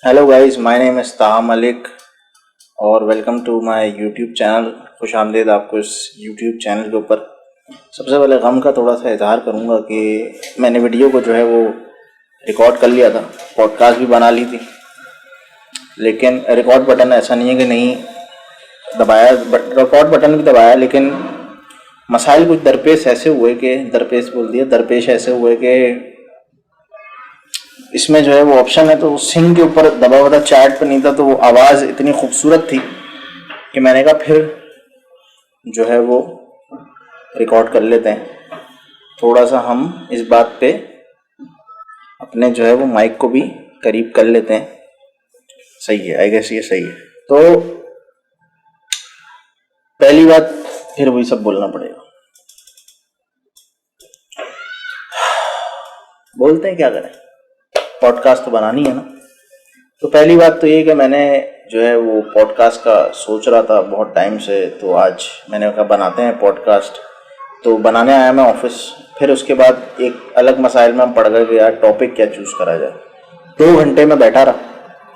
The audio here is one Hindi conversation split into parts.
Hello guys, my name is Taha Malik और welcome to my YouTube channel. खुश आमदीद आपको इस यूट्यूब चैनल के ऊपर। सबसे पहले गम का थोड़ा सा इजहार करूंगा कि मैंने वीडियो को जो है वो रिकॉर्ड कर लिया था, पॉडकास्ट भी बना ली थी, लेकिन रिकॉर्ड बटन ऐसा नहीं है कि नहीं दबाया, रिकॉर्ड बटन भी दबाया, लेकिन मसाइल कुछ दरपेश ऐसे हुए कि दरपेश ऐसे हुए कि इसमें जो है वो ऑप्शन है तो सिंग के ऊपर दबा हुआ था, चैट पे नहीं था। तो वो आवाज़ इतनी खूबसूरत थी कि मैंने कहा फिर जो है वो रिकॉर्ड कर लेते हैं। थोड़ा सा हम इस बात पे अपने जो है वो माइक को भी करीब कर लेते हैं। सही है, आई गेस ये सही है। तो पहली बात, फिर वही सब बोलना पड़ेगा, बोलते हैं क्या करें, पॉडकास्ट तो बनानी है ना। तो पहली बात तो ये कि मैंने जो है वो पॉडकास्ट का सोच रहा था बहुत टाइम से, तो आज मैंने कहा बनाते हैं पॉडकास्ट। तो बनाने आया मैं ऑफिस, फिर उसके बाद एक अलग मसाइल में हम पड़ गए कि यार टॉपिक क्या चूज़ करा जाए। 2 घंटे में बैठा रहा,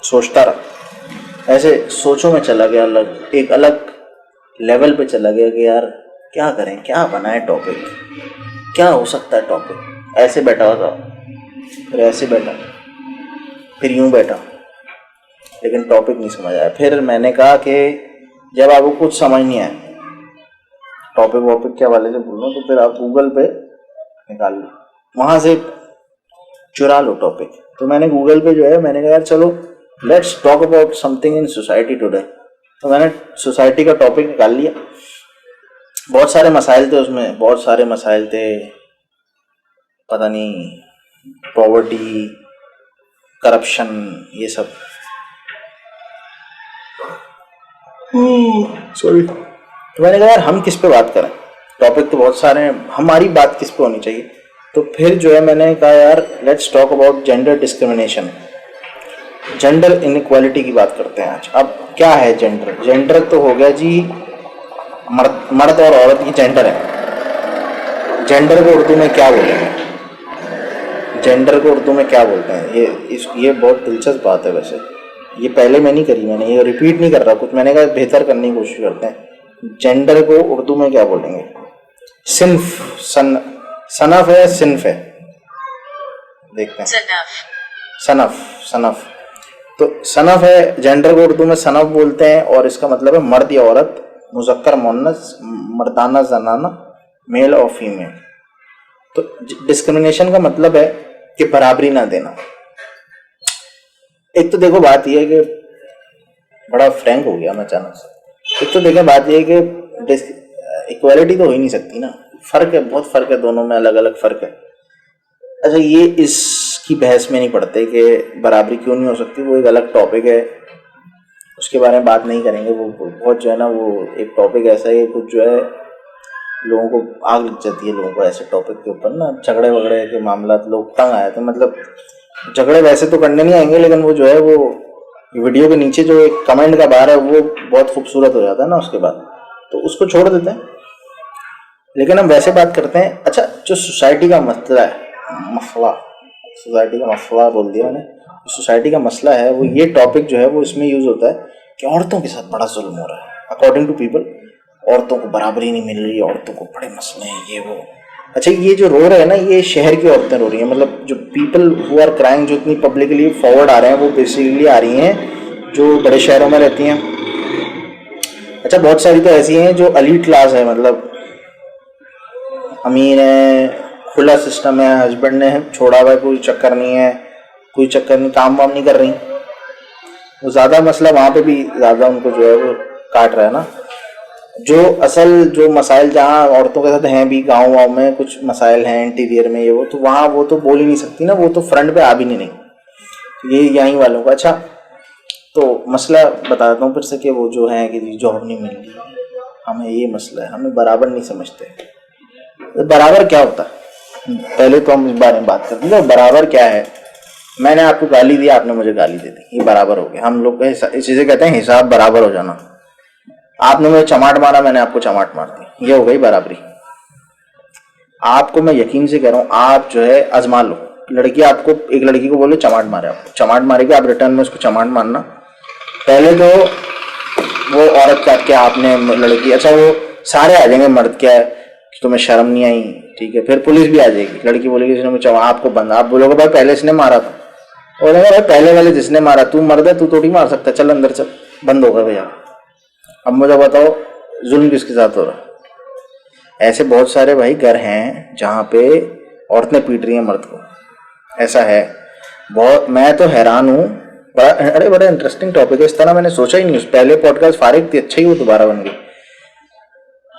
सोचता रहा, ऐसे सोचों में चला गया, एक अलग लेवल पे चला गया कि यार क्या करें, क्या बनाए टॉपिक, क्या हो सकता है टॉपिक। ऐसे बैठा हुआ था, फिर ऐसे बैठा, फिर यूं बैठा, लेकिन टॉपिक नहीं समझ आया। फिर मैंने कहा कि जब आपको कुछ समझ नहीं आए टॉपिक वॉपिक के हवाले से बोलूँ, तो फिर आप गूगल पे निकाल लो, वहाँ से चुरा लो टॉपिक। तो मैंने गूगल पे जो है मैंने कहा यार चलो let's talk about something in society today. तो मैंने सोसाइटी का टॉपिक निकाल लिया। बहुत सारे मसाइल थे उसमें, बहुत सारे मसाइल थे, पता नहीं, पॉवर्टी, करप्शन, ये सब। सॉरी। तो मैंने कहा यार हम किस पे बात करें, टॉपिक तो बहुत सारे हैं, हमारी बात किस पे होनी चाहिए। तो फिर जो है मैंने कहा यार let's talk about gender discrimination, gender inequality की बात करते हैं आज। अब क्या है जेंडर? जेंडर तो हो गया जी मर्द और औरत की जेंडर है। जेंडर को उर्दू में क्या बोलेंगे, जेंडर को उर्दू में क्या बोलते हैं? ये बहुत दिलचस्प बात है। वैसे ये पहले मैं नहीं करी, मैंने ये रिपीट नहीं कर रहा कुछ, मैंने कहा बेहतर करने की कोशिश करते हैं। जेंडर को उर्दू में क्या बोलेंगे? सिन्फ, सनफ है, सिन्फ है, देखते हैं। सनफ, सनफ। तो सनफ है, जेंडर को उर्दू में सनफ बोलते हैं, और इसका मतलब है मर्द या औरत, मुजक्कर मुअन्नस, मर्दाना जनाना, मेल और फीमेल। तो डिस्क्रिमिनेशन का मतलब है कि बराबरी ना देना। एक तो देखो बात यह है कि बड़ा फ्रैंक हो गया मैं अचानक से। एक तो देखो बात यह है कि इक्वालिटी तो हो ही नहीं सकती ना, फर्क है, बहुत फर्क है, दोनों में अलग अलग फर्क है। अच्छा, ये इसकी बहस में नहीं पड़ते कि बराबरी क्यों नहीं हो सकती, वो एक अलग टॉपिक है, उसके बारे में बात नहीं करेंगे। वो बहुत जो है ना, वो एक टॉपिक ऐसा है, कुछ जो है लोगों को आग लग जाती है, लोगों को ऐसे टॉपिक के ऊपर ना, झगड़े वगड़े के मामला, लोग तंग आए थे। मतलब झगड़े वैसे तो करने नहीं आएंगे, लेकिन वो जो है वो वीडियो के नीचे जो एक कमेंट का बार है वो बहुत खूबसूरत हो जाता है ना उसके बाद, तो उसको छोड़ देते हैं। लेकिन हम वैसे बात करते हैं। अच्छा, जो सोसाइटी का मसला है, सोसाइटी का मसला बोल दिया मैंने, सोसाइटी का मसला है वो, ये टॉपिक जो है वो इसमें यूज होता है कि औरतों के साथ बड़ा जुल्म हो रहा है अकॉर्डिंग टू पीपल, औरतों को बराबरी नहीं मिल रही, औरतों को बड़े मसले हैं, ये वो। अच्छा, ये जो रो रहे हैं ना, ये शहर की औरतें रो रही हैं। मतलब जो पीपल हु आर क्राइंग, जो इतनी पब्लिकली फॉरवर्ड आ रहे हैं, वो बेसिकली आ रही हैं जो बड़े शहरों में रहती हैं। अच्छा, बहुत सारी तो ऐसी हैं जो एलीट क्लास है, मतलब अमीर है, खुला सिस्टम है, हस्बैंड ने छोड़ा हुआ है, कोई चक्कर नहीं है, कोई चक्कर नहीं, काम वाम नहीं कर रही, वो ज़्यादा मसला वहाँ पे भी ज़्यादा उनको जो है वो काट रहा है ना। जो असल जो मसाइल जहाँ औरतों के साथ हैं भी, गाँव वाँव में कुछ मसाइल हैं इंटीरियर में, ये वो, तो वहाँ वो तो बोल ही नहीं सकती ना, वो तो फ्रंट पे आ भी नहीं। ये यहीं वालों का। अच्छा, तो मसला बताता हूँ फिर से कि वो जो है कि जॉब नहीं मिल रही, हमें ये मसला है, हमें बराबर नहीं समझते। तो बराबर क्या होता है, पहले तो हम इस बारे में बात करते हैं। बराबर क्या है? मैंने आपको गाली दी, आपने मुझे गाली दे दी, ये बराबर हो गया। हम लोग इस चीज़ें कहते हैं हिसाब बराबर हो जाना। आपने मुझे चमाट मारा, मैंने आपको चमाट मार दी, ये हो गई बराबरी। आपको मैं यकीन से कह रहा हूँ, आप जो है आजमा लो, लड़की आपको, एक लड़की को बोले चमाट मारे, आपको चमाट मारेगी, आप रिटर्न में उसको चमाट मारना। पहले तो वो औरत क्या आपने लड़की, अच्छा वो सारे आ जाएंगे मर्द, क्या है तुम्हें शर्म नहीं आई, ठीक है, फिर पुलिस भी आ जाएगी, लड़की बोलेगी इसने मुझे आपको बंद, आप बोलोगे भाई पहले इसने मारा था, और भाई पहले वाले जिसने मारा, तू मर्द है, तू थोड़ी मार सकता, चल अंदर चल, बंद होगा भैया। अब मुझे बताओ जुल्म किसके साथ हो रहा है? ऐसे बहुत सारे भाई घर हैं जहाँ पे औरतें पीट रही हैं मर्द को, ऐसा है बहुत। मैं तो हैरान हूँ, बड़ा इंटरेस्टिंग टॉपिक है, इस तरह मैंने सोचा ही नहीं। उस पहले पॉडकास्ट फारिग थी, अच्छा ही वो दोबारा बन गई।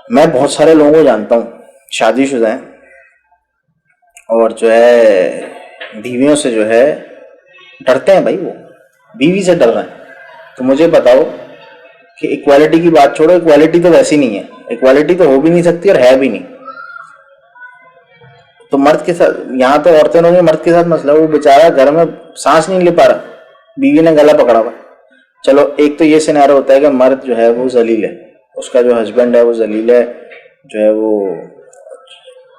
मैं बहुत सारे लोगों को जानता हूँ शादीशुदा हैं, और जो है बीवियों से जो है डरते हैं भाई, वो बीवी से डर रहे हैं। तो मुझे बताओ कि इक्वालिटी की बात छोड़ो, इक्वालिटी तो वैसी नहीं है, इक्वालिटी तो हो भी नहीं सकती और है भी नहीं। तो मर्द के साथ, यहाँ तो औरतें लोग मर्द के साथ मसला, वो बेचारा घर में सांस नहीं ले पा रहा, बीवी ने गला पकड़ा हुआ। चलो एक तो ये सिनेरियो होता है कि मर्द जो है वो जलील है, उसका जो हस्बैंड है वो जलील है, जो है वो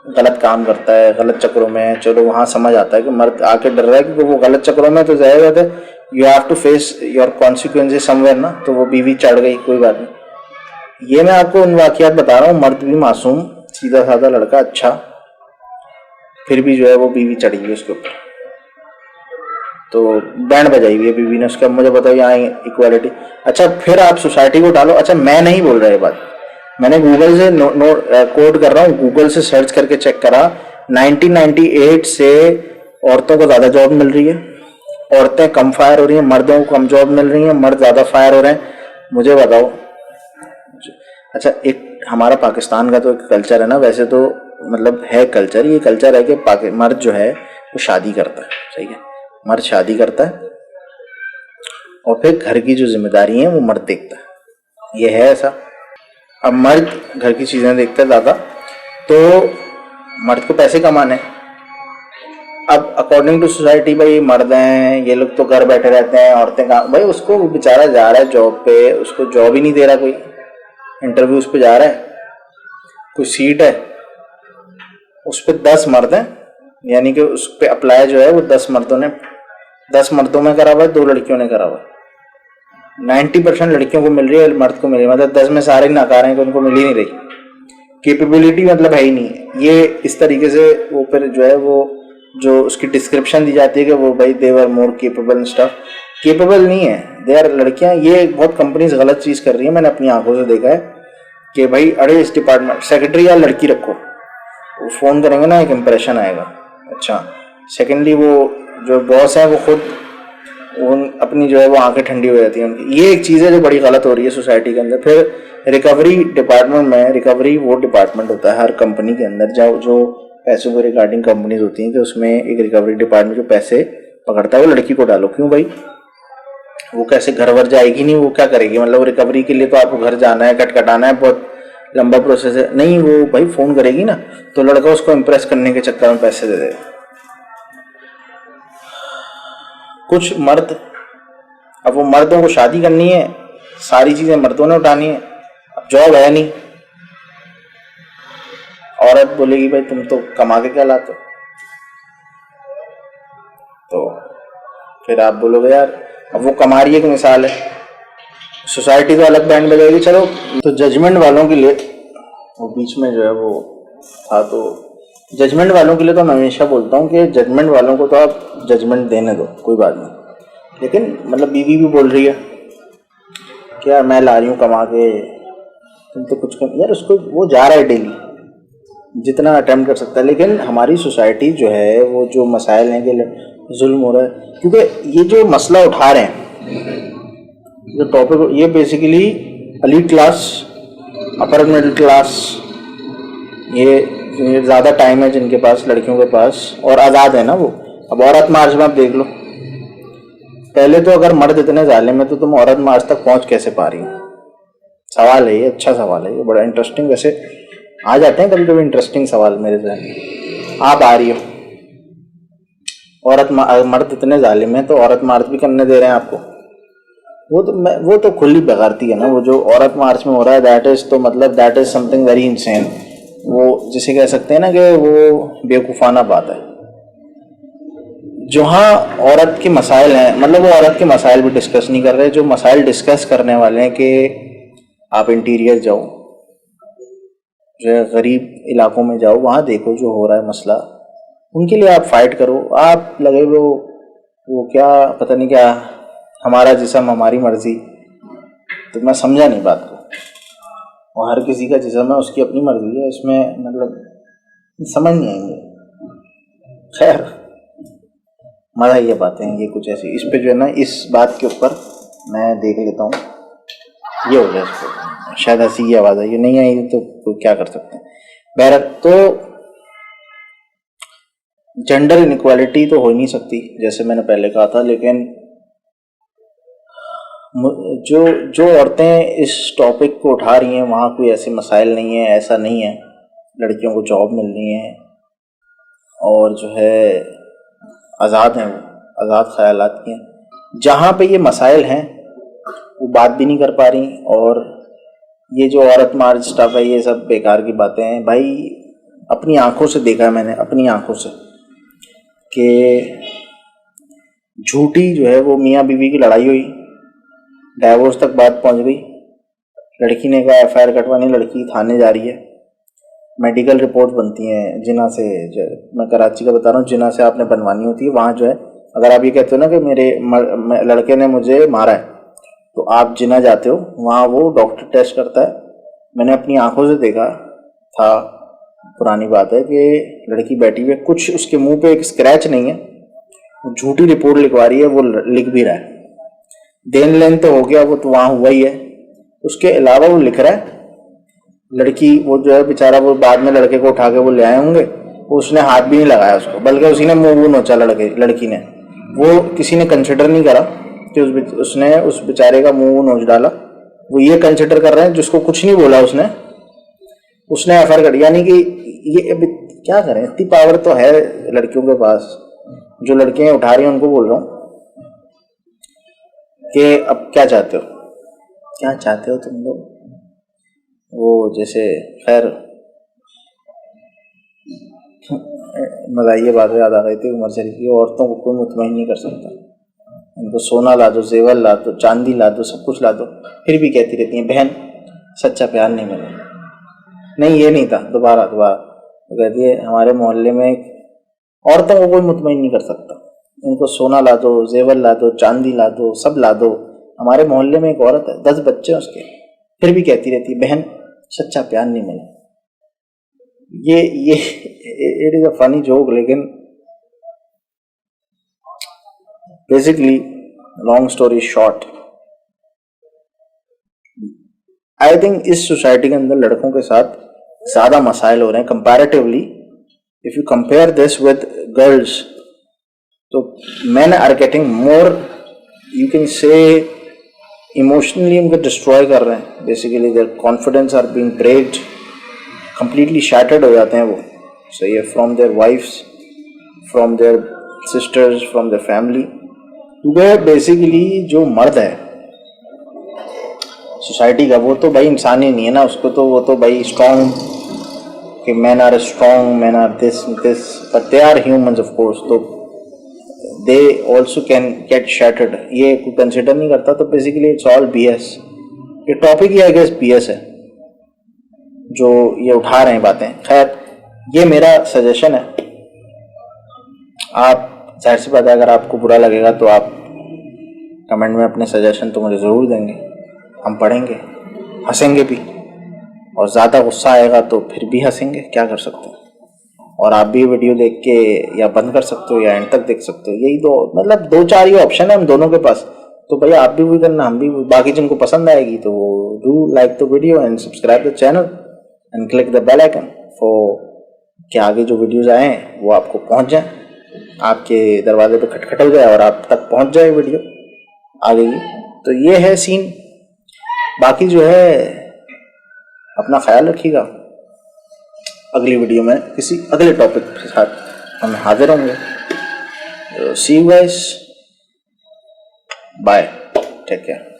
गलत काम करता है, गलत चक्रों में है, चलो वहां समझ आता है कि मर्द आके डर रहा है कि वो गलत चक्रों में, तो जाहिर बात है you have to face your consequences somewhere ना। तो वो बीवी चढ़ गई, कोई बात नहीं। ये मैं आपको उन वाकयात बता रहा हूँ, मर्द भी मासूम सीधा साधा लड़का, अच्छा, फिर भी जो है वो बीवी चढ़ी हुई उसके ऊपर, तो बैंड बजाई हुई है बीवी ने उसका। मुझे बताओ यहाँ इक्वालिटी। अच्छा फिर आप सोसाइटी को डालो, अच्छा मैं नहीं बोल रहा ये बात, मैंने गूगल से कोड कर रहा हूँ, गूगल से सर्च करके चेक करा, 1998 से औरतों को ज्यादा जॉब मिल रही है, औरतें कम फायर हो रही हैं, मर्दों को कम जॉब मिल रही है, मर्द ज्यादा फायर हो रहे हैं। मुझे बताओ, अच्छा एक हमारा पाकिस्तान का तो एक कल्चर है ना, वैसे तो मतलब है कल्चर, ये कल्चर है कि मर्द जो है वो शादी करता है, सही है, मर्द शादी करता है और फिर घर की जो जिम्मेदारी है वो मर्द देखता है, ये है ऐसा। अब मर्द घर की चीजें देखता है ज्यादा, तो मर्द को पैसे कमाने। अब अकॉर्डिंग टू सोसाइटी भाई मर्द हैं, ये लोग तो घर बैठे रहते हैं, औरतें काम, भाई उसको बेचारा जा रहा है जॉब पे, उसको जॉब ही नहीं दे रहा कोई, इंटरव्यूज पे जा रहा है, कोई सीट है उस पर 10 मर्द हैं, यानी कि उस पर अप्लाई जो है वो 10 मर्दों ने, 10 मर्दों में करा हुआ है, 2 लड़कियों ने करा हुआ है। 90% लड़कियों को मिल रही है, मर्द को मिल रही है, मतलब 10 में सारे नकार हैं कि उनको मिल ही नहीं रही, कैपेबिलिटी मतलब है ही नहीं। ये इस तरीके से वो फिर जो है वो जो उसकी डिस्क्रिप्शन दी जाती है कि वो भाई दे वर मोर केपेबल स्टफ, केपेबल नहीं है, दे आर लड़कियां। ये बहुत कंपनीज गलत चीज कर रही है, मैंने अपनी आंखों से देखा है कि भाई अरे इस डिपार्टमेंट सेक्रेटरी या लड़की रखो, वो फोन करेंगे ना एक इंप्रेशन आएगा, अच्छा। सेकेंडली वो जो बॉस है वो खुद अपनी जो है वो आंखें ठंडी हो जाती हैं उनकी। ये एक चीज़ है जो बड़ी गलत हो रही है सोसाइटी के अंदर। फिर रिकवरी डिपार्टमेंट में, रिकवरी वो डिपार्टमेंट होता है हर कंपनी के अंदर जो पैसों के रिगार्डिंग कंपनीज होती हैं कि उसमें एक रिकवरी डिपार्टमेंट जो पैसे पकड़ता है वो लड़की को डालो। क्यों भाई, वो कैसे घर वर जाएगी नहीं, वो क्या करेगी, मतलब रिकवरी के लिए तो आपको घर जाना है, कटकटाना है, बहुत लंबा प्रोसेस है, नहीं वो भाई फोन करेगी ना तो लड़का उसको इम्प्रेस करने के चक्कर में पैसे दे देगा। कुछ मर्द, अब वो मर्दों को शादी करनी है, सारी चीजें मर्दों ने उठानी है, अब जॉब है नहीं, औरत बोलेगी भाई तुम तो कमा के क्या लाते हो, तो फिर आप बोलोगे यार अब वो कमा रही है कि मिसाल है, सोसाइटी तो अलग बैंड बजाएगी। चलो तो जजमेंट वालों के लिए, वो बीच में जो है वो था, तो जजमेंट वालों के लिए तो मैं हमेशा बोलता हूँ कि जजमेंट वालों को तो आप जजमेंट देने दो, कोई बात नहीं, लेकिन मतलब बीवी भी बोल रही है कि यार मैं ला रही हूँ कमा के, तुम तो कुछ कम, यार उसको वो जा रहा है डेली जितना अटेम्प्ट कर सकता है। लेकिन हमारी सोसाइटी जो है वो जो मसाइल हैं कि जुल्म हो रहा है, क्योंकि ये जो मसला उठा रहे हैं, जो टॉपिक, ये basically elite class, upper middle class, ये ज़्यादा टाइम है जिनके पास, लड़कियों के पास, और आज़ाद है ना वो। अब औरत मार्च में आप देख लो, पहले तो अगर मर्द इतने जालिम है तो तुम औरत मार्च तक पहुंच कैसे पा रही हो, सवाल है ये, अच्छा सवाल है ये, बड़ा इंटरेस्टिंग। वैसे आ जाते हैं कभी कभी इंटरेस्टिंग सवाल मेरे जहन में। आप आ रही हो, औरत मर्द इतने जालिम है तो औरत मार्च भी करने दे रहे हैं आपको, वो तो खुली बेगारती है ना। वो जो औरत मार्च में हो रहा है दैट इज, तो मतलब that is something very insane, वो जिसे कह सकते हैं ना कि वो बेवकूफ़ाना बात है। जहाँ औरत के मसाइल हैं, मतलब वो औरत के मसाइल भी डिस्कस नहीं कर रहे, जो मसाइल डिस्कस करने वाले हैं कि आप इंटीरियर जाओ, जो है गरीब इलाकों में जाओ, वहाँ देखो जो हो रहा है मसला, उनके लिए आप फाइट करो। आप लगे वो क्या पता नहीं क्या, हमारा जिस्म हमारी मर्जी, तो मैं समझा नहीं बात को। और हर किसी का जिस्म है, उसकी अपनी मर्जी है, इसमें मतलब समझ नहीं आएंगे। खैर मज़ा ये बातें हैं, ये कुछ ऐसी, इस पे जो है ना, इस बात के ऊपर मैं देख लेता हूँ। ये हो गया इसको, शायद हंसी की आवाज़ आई, नहीं आई तो क्या कर सकते हैं। बहरहाल तो जेंडर इनइक्वालिटी तो हो ही नहीं सकती, जैसे मैंने पहले कहा था, लेकिन जो जो औरतें इस टॉपिक को उठा रही हैं, वहाँ कोई ऐसे मसाइल नहीं है, ऐसा नहीं है, लड़कियों को जॉब मिल रही है और जो है आज़ाद हैं, वो आज़ाद ख्यालात की हैं। जहाँ पे ये मसाइल हैं वो बात भी नहीं कर पा रही, और ये जो औरत मार्च स्टफ है, ये सब बेकार की बातें हैं भाई। अपनी आंखों से देखा है मैंने, अपनी आंखों से, कि झूठी जो है वो मियाँ बीवी की लड़ाई हुई, डाइवोर्स तक बात पहुंच गई। लड़की ने कहा एफआईआर कटवानी, लड़की थाने जा रही है, मेडिकल रिपोर्ट बनती हैं जिना से, मैं कराची का बता रहा हूँ, जिना से आपने बनवानी होती है। वहाँ जो है, अगर आप ये कहते हो ना कि मेरे लड़के ने मुझे मारा है, तो आप जिना जाते हो, वहाँ वो डॉक्टर टेस्ट करता है। मैंने अपनी आंखों से देखा था, पुरानी बात है, कि लड़की बैठी हुई है, कुछ उसके मुंह पे एक स्क्रैच नहीं है, झूठी रिपोर्ट लिखवा रही है, वो लिख भी रहा है, देन लेन तो हो गया, वो तो वहाँ हुआ ही है। उसके अलावा वो लिख रहा है, लड़की वो जो है बेचारा, वो बाद में लड़के को उठा के वो ले आए होंगे, उसने हाथ भी नहीं लगाया उसको, बल्कि उसी ने मुंह नोचा लड़की ने। वो किसी ने कंसिडर नहीं करा कि उसने उस बेचारे का मुंह नोच डाला। वो ये कंसिडर कर रहे हैं जिसको कुछ नहीं बोला उसने एफआईआर कर, यानी कि ये अभी क्या करें, इतनी पावर तो है लड़कियों के पास। जो लड़कियां उठा रही हैं उनको बोल रहा हूँ कि अब क्या चाहते हो तुम लोग, वो जैसे, खैर मज़ाहिए बातें याद आ गई थी उमर शरीफ की। औरतों को कोई मुतमईन नहीं कर सकता, इनको सोना ला दो, जेवर ला दो, चांदी ला दो, सब कुछ ला दो, फिर भी कहती रहती हैं बहन सच्चा प्यार नहीं मिला। नहीं, ये नहीं था, दोबारा तो कहती है हमारे मोहल्ले में औरतों को कोई मुतमईन नहीं कर सकता, इनको सोना ला दो, जेवर ला दो, चांदी ला दो, सब ला दो। हमारे मोहल्ले में एक औरत है, 10 बच्चे हैं उसके, फिर भी कहती रहती है बहन सच्चा प्यार नहीं मिला। ये it is a funny joke, लेकिन basically long story short, I think इस सोसाइटी के अंदर लड़कों के साथ ज्यादा मसाइल हो रहे हैं comparatively. If you compare this with girls, तो men are getting more, you can say emotionally उनको डिस्ट्रॉय कर रहे हैं। Basically their confidence are being breaked, completely shattered हो जाते हैं वो, सही है, from their wifes, from their sisters, from their family. क्योंकि बेसिकली जो मर्द है सोसाइटी का, वो तो भाई इंसान ही नहीं है ना, उसको तो वो तो भाई स्ट्रॉन्ग, कि man are strong, man are this, but they are humans of course, तो they also can get shattered. ये कोई कंसिडर नहीं करता, तो बेसिकली इट्स ऑल BS। ये टॉपिक ही आई गेस BS है जो ये उठा रहे हैं बातें। खैर ये मेरा सजेशन है, आप जाहिर सी बात है अगर आपको बुरा लगेगा तो आप कमेंट में अपने सजेशन तो मुझे ज़रूर देंगे, हम पढ़ेंगे, हंसेंगे भी, और ज़्यादा गुस्सा आएगा तो फिर भी हंसेंगे, क्या कर सकते हैं। और आप भी वीडियो देख के या बंद कर सकते हो या एंड तक देख सकते हो, यही दो, मतलब 2-4 ही ऑप्शन है हम दोनों के पास। तो भैया आप भी वही करना, हम भी, बाकी जिनको पसंद आएगी तो वो do like the video and subscribe the channel and click the bell icon for, कि आगे जो वीडियोज़ आए हैं वो आपको पहुंच जाए, आपके दरवाजे पे खटखट हो जाए और आप तक पहुंच जाए वीडियो आगे की। तो ये है सीन। बाकी जो है अपना ख्याल रखिएगा, अगली वीडियो में किसी अगले टॉपिक के साथ हम हाजिर होंगे। See you guys, bye, take care.